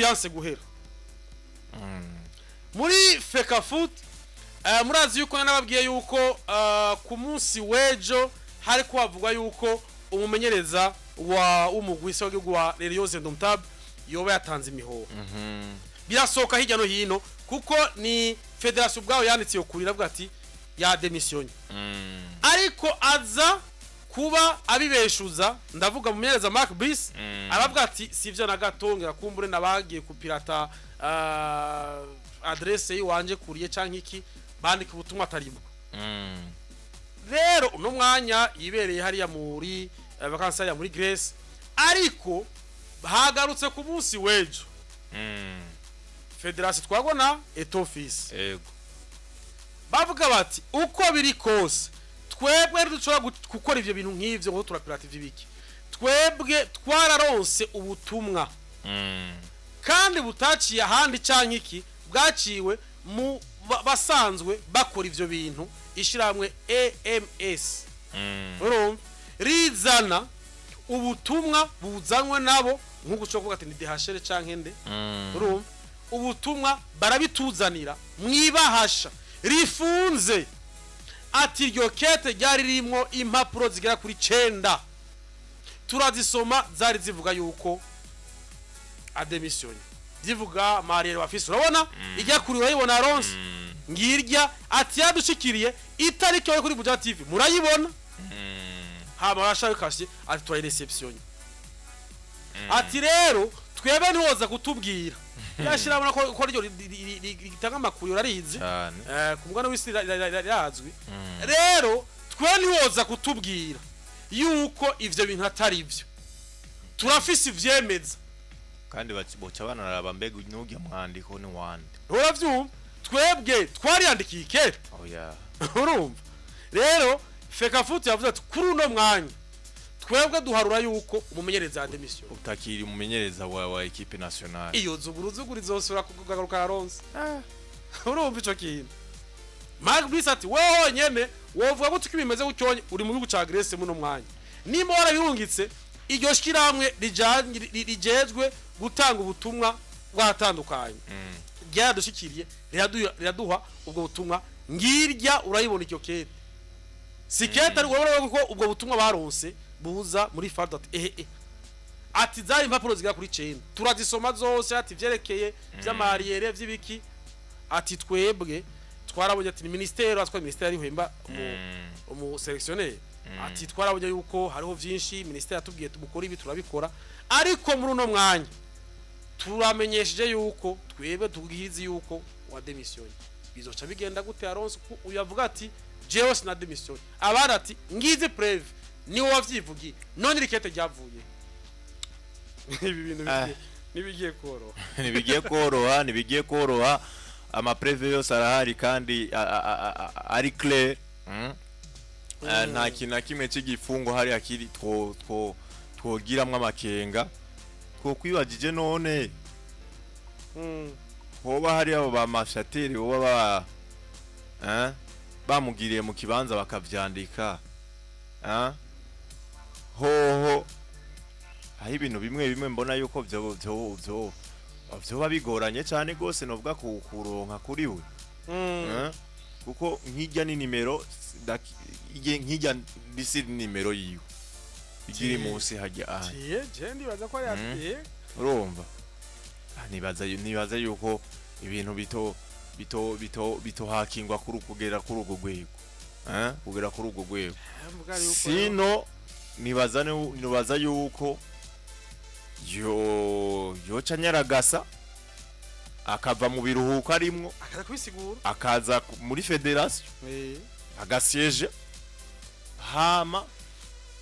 byanse guhera muri Fekafoot murazi yuko nababwiye yuko ku munsi wejo hari kwavugwa yuko umumenyereza wa umugwisa w'igihugu wa Lelioze Ndomtab yoba yatanze imihoho birasoka hirya no hino kuko ni federation bwaho yanditse yo kurira bwa ati ya demission ariko aza kuba abibeshuza ndavuga mumenyereza Mark Brice aravuga ati sivyo na gatongera kumbure nabagiye kupirata adresse yiwanje kuriye canke iki bandika ubutumwa atarimo rero uno mwanya yibereye hariya muri vacances ya muri Grace ariko bahagarutse ku munsi wejo federation twagona et office yego bavuga bati uko biri kose twebwe dushobora gukora ivyo bintu nk'ivyo ngo turapirata ivy'ibiki twebwe twararonse ubutumwa kandi butaciye ahandi canke iki bwaciwe mu basanzwe bakora ivyo bintu ishiramwe AMS rizana ubutumwa buzanwe nabo nkuko cyo kuvuga ati ni DHL canke nde ubutumwa barabituzanira mwibahasha rifunze ati iryo kete ryari ririmo impapuro zigera kuri 9 turazisoma zari zivuga yuko ademission zivuga Mariere wafise urabona ijya kuri wayibona Alonso ngirya ati yadushikiriye itariki yo kuri Buja TV murayibona haba bashakashye ati twa reception ati rero twebe ntiwoza kutubwira yashirabona ko ryo litanga amakuru yarize ku mugana w'isi yazwi rero twe ntiwoza kutubwira yuko ivyo bintu atari ivyo turafise ivyemeza kandi boca banaraba mbega n'ugiye mwandiko ni wande uravyumva twebwe twariyandikiye kera oya urumva rero Fekafoot yavuze ati kuri uno mwanya twebwe duharura yuko umumenyereza demission utakiri umumenyereza wa equipe nationale iyo zuguruzuguri zosura kugaruka Alonso urumva ico kintu Mark Brice ati weho nyene wovuga gutyo bimeze gucyonye uri mu gihugu ca Grace muno mwanya nimba warabirungitse iryo shiramwe rijejwe gutanga ubutumwa bwatandukanye ryadushikiriye riraduha ubwo butumwa ngirya urayibona icyo kete siketa rworo ko ubwo butumwa baronse buza muri Fadot ati zari impapuro zigera kuri 9 turazisoma zose ati vyerekeye vy'amariere vy'ibiki ati twebwe twarabonye ati ministeri atwa ministeri y'ihemba umu selectionnaire ati twarabonye yuko hariho vyinshi ministeri yatubwiye tumukora ibi turabikora ariko muri uno mwanya turamenyesheje yuko twebwe tugihizi yuko wa demission bizoca bigenda gute Alonso uyavuga ati jewe sina demission abara ati ngize preve ni wavyivugiye none rikete ryavuye ibi bintu nibigiye koroha ama preve yose arahari kandi ari clear nta kintu na kimwe cy'igifungo hari akiri twogiramwe amakenga ko kwibagije none hoba hari abo ba mashateri hoba bamugiriye mu kibanza bakavyandika hoho aho ibintu bimwe mbona yuko vyoba bigoranye cyane gose novuga kuronka kuri we kuko nkijya ni nimero nkijya bisi nimero yiwe igiri munsi hajya je ndibaza ko yatiye urumva nibaza yuko ibintu bito hakingwa kugera kuri ugo gwego kugera kuri ugo gwego sino nibaza yuko yo canyaragasa akava mu biruhuko arimwo akaza muri federation agasiege hama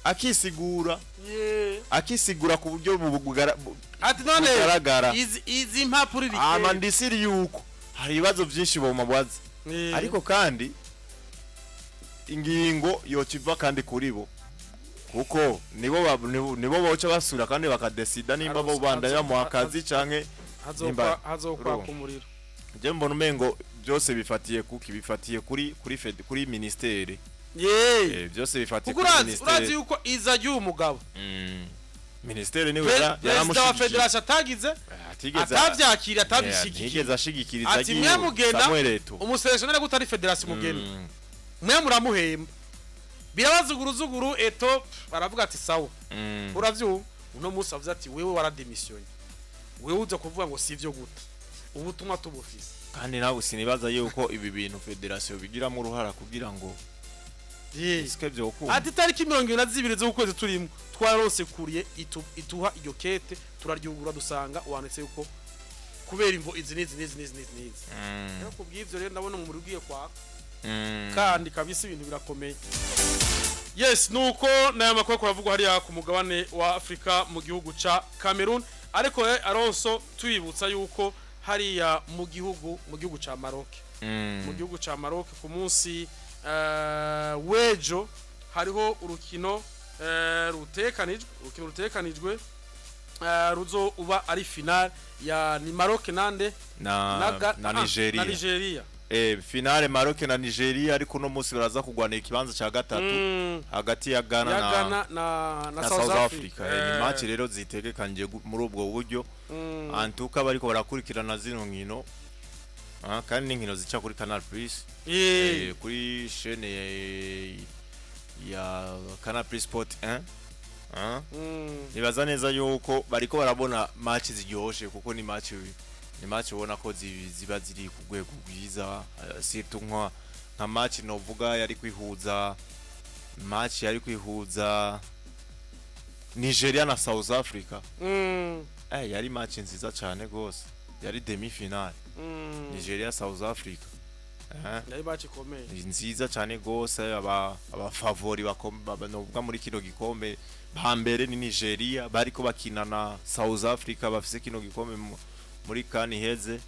akisigura ku buryo ati none izi impapuro iri amandisiri yuko hari ibibazo byinshi bo mabwaza ariko kandi ingingo yokiva kandi kuri bo kuko nibo boca basura kandi bakadesida nimba bo bandaya mu akazi canke hazokwa ku muriro je mbona umengo byose bifatiye kuri ministeri byose bifatiye kuri ministeri urazi yuko iza y'umugabo ministere niwe perezida wa federation atagize atavyakira atabishikira ntigeze ashigikiriza ati mwe mugenda umuselektionere gutari federation mugenda mwe muramuhemba birabazuguruzuguru eto baravuga ati sawa uravyumva uno musi avuze ati wewe warademissionye wewe uza kuvuga ngo sivyo gute ubutumwa tubufise kandi nawe sinibaza yuko ibi bintu federation bigiramo uruhara kugira ngo iske byo ko ati tariki 22 zo kwezi turimo twarose kuriye ituha iryo kete turaryugura dusanga wanditse yuko kubera imvo izi rero kubwivyo rero ndabona mu rugiye kwa kandi kabisa ibintu birakomeye yes nuko nayo makoko ravugwa hariya ku mugabane wa Afrika mu gihugu ca Cameroon ariko aronso tuyibutsa yuko hariya mu gihugu ca Maroc mu gihugu ca Maroc ku munsi wejo hariho urukino rutekanijwe ruzo uba ari final ya ni Maroc nande na Nigeria finale Maroc na Nigeria ariko no musi baraza kugwana ikibanza ca gatatu hagati ya Ghana na South Africa ni match rero zitegekanje muri ubwo buryo antuka bariko barakurikirana zino nkino kandi nkino zica kuri Canal kuri chaîne ya Canal Sport 1 nibaza neza yuko bariko barabona match ziryoshe kuko ni match ubona ko ziba ziri ku rwego rwiza surtout nka match novuga yari kwihuza Nigeria na South Africa yari match nziza cyane gose yari demi finale Nigeria South Africa yari match ikomeye nziza cyane gose aba favori bakomba muri kino gikombe bambere ni Nigeria bariko bakina na South Africa bafise kino gikombe muri kani heze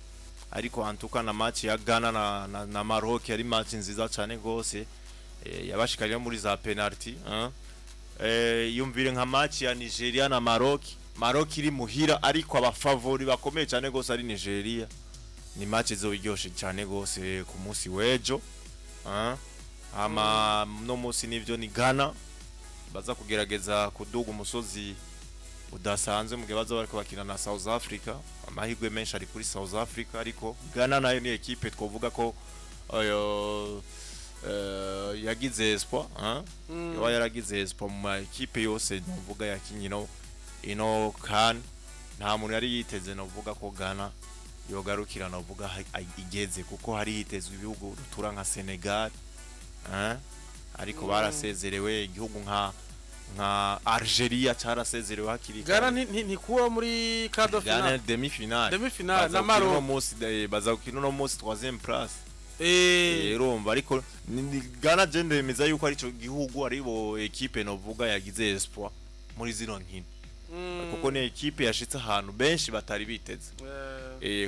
ariko antuka na match ya Ghana na Maroc yari match nziza cyane gose yabashikarira muri za penalty yumvire nka match ya Nigeria na Maroc iri muhira ariko aba favori bakomeye cyane gose ari Nigeria ni match zo biryoshe cyane gose ku munsi wejo ama no munsi nivyo ni Ghana baza kugerageza kuduga umusozi udasanzwe mu gihe bariko bakina na South Africa amahirwe menshi ari kuri South Africa ariko Ghana nayo ni equipe twovuga ko yagize espoir yaragize espoir mu equipe yose novuga yakinyino ino kan nta muntu yari yiteze novuga ko Ghana yogarukira novuga igeze kuko hari hitezwe ibihugu rutura nka Senegal ariko barasezerewe igihugu nka Algeria cyarasezerewe hakiri Ghana ntikuwa muri quart de finale demi finale na Maroc no munsi baza gukina no munsi 3e place rumva ariko Ghana gende bemeza yuko ari cyo gihugu aribo equipe novuga yagize espoir muri zino nkino kuko ni equipe yashitse ahantu benshi batari biteze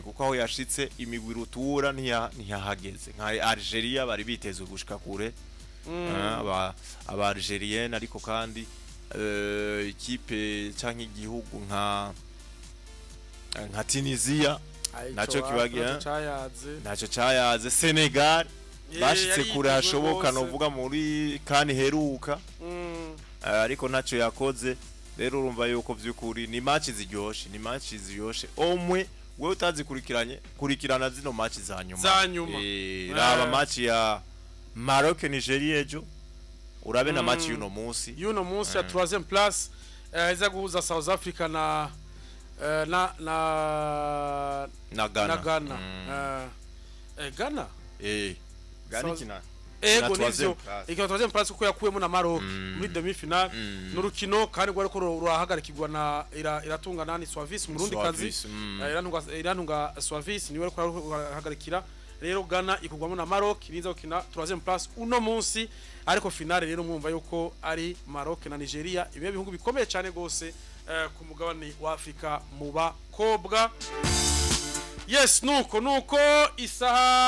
kuko aho yashitse imigwi rutura ntiyahageze nka Algeria bari biteze gushika kure aba Algerien ariko kandi equipe canke igihugu nka Tunisia naco kibagira naco cayaze Senegal bashitse kure hashoboka novuga muri kandi heruka ariko naco yakoze rero urumva yuko vyukuri ni match ziryoshe omwe wewe kurikirana zino match za nyuma raba match ya Maroc Nigeria ejo urabe na match yuno munsi ya 3e place iza guhuza South Africa na Ghana Ghana kina ego nivyo ikiwa 3e place kuko yakuyemo na Maroc muri demi finale n'urukino kandi gwareko rurahagarikirwa na iratunga nani Swavis mu Burundi kazi irantunga Swavis niwe rurahagarikira rero Ghana ikugwamo na Maroc biza gukina 3e place uno munsi ariko finale rero mwumva yuko ari Maroc na Nigeria ibe bihugu bikomeye cyane gose ku mugabane wa Afrika mu bakobwa yes nuko isaha